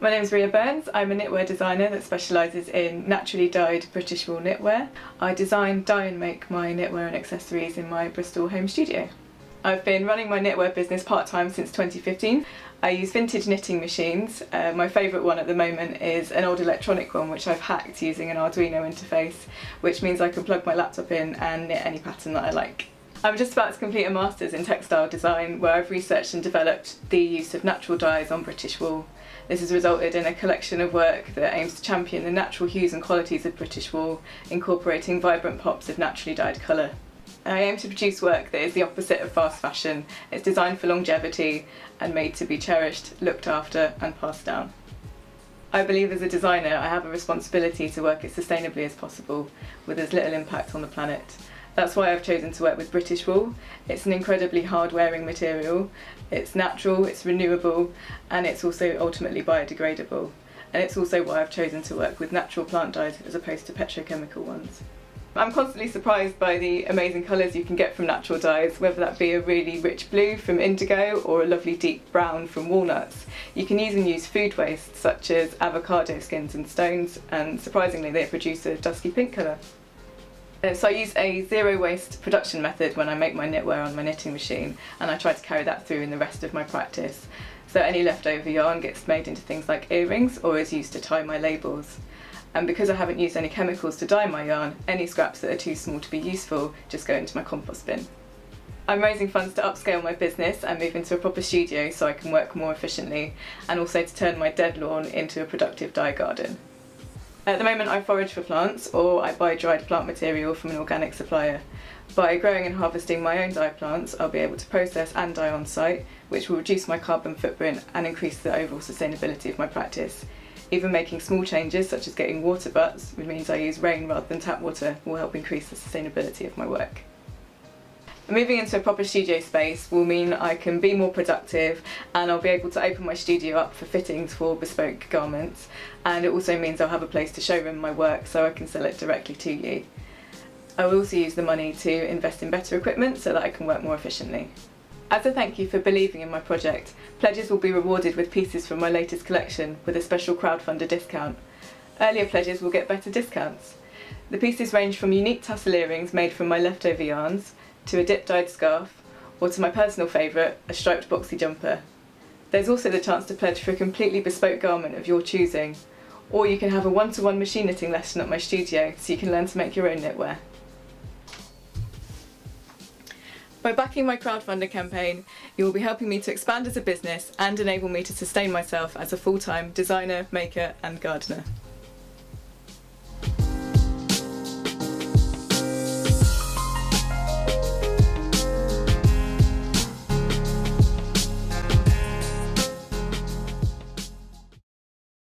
My name is Ria Burns. I'm a knitwear designer that specialises in naturally dyed British wool knitwear. I design, dye and make my knitwear and accessories in my Bristol home studio. I've been running my knitwear business part-time since 2015. I use vintage knitting machines. My favourite one at the moment is an old electronic one which I've hacked using an Arduino interface, which means I can plug my laptop in and knit any pattern that I like. I'm just about to complete a master's in textile design where I've researched and developed the use of natural dyes on British wool. This has resulted in a collection of work that aims to champion the natural hues and qualities of British wool, incorporating vibrant pops of naturally dyed colour. I aim to produce work that is the opposite of fast fashion. It's designed for longevity and made to be cherished, looked after and passed down. I believe as a designer I have a responsibility to work as sustainably as possible with as little impact on the planet. That's why I've chosen to work with British wool. It's an incredibly hard-wearing material, it's natural, it's renewable and it's also ultimately biodegradable. And it's also why I've chosen to work with natural plant dyes as opposed to petrochemical ones. I'm constantly surprised by the amazing colours you can get from natural dyes, whether that be a really rich blue from indigo or a lovely deep brown from walnuts. You can even use food waste such as avocado skins and stones, and surprisingly they produce a dusky pink colour. So I use a zero waste production method when I make my knitwear on my knitting machine, and I try to carry that through in the rest of my practice. So any leftover yarn gets made into things like earrings or is used to tie my labels. And because I haven't used any chemicals to dye my yarn, any scraps that are too small to be useful just go into my compost bin. I'm raising funds to upscale my business and move into a proper studio so I can work more efficiently, and also to turn my dead lawn into a productive dye garden. At the moment I forage for plants or I buy dried plant material from an organic supplier. By growing and harvesting my own dye plants, I'll be able to process and dye on site, which will reduce my carbon footprint and increase the overall sustainability of my practice. Even making small changes such as getting water butts, which means I use rain rather than tap water, will help increase the sustainability of my work. Moving into a proper studio space will mean I can be more productive and I'll be able to open my studio up for fittings for bespoke garments, and it also means I'll have a place to showroom my work so I can sell it directly to you. I will also use the money to invest in better equipment so that I can work more efficiently. As a thank you for believing in my project, pledges will be rewarded with pieces from my latest collection with a special crowdfunder discount. Earlier pledges will get better discounts. The pieces range from unique tassel earrings made from my leftover yarns, to a dip-dyed scarf, or to my personal favourite, a striped boxy jumper. There's also the chance to pledge for a completely bespoke garment of your choosing, or you can have a one-to-one machine knitting lesson at my studio so you can learn to make your own knitwear. By backing my crowdfunder campaign, you will be helping me to expand as a business and enable me to sustain myself as a full-time designer, maker and gardener.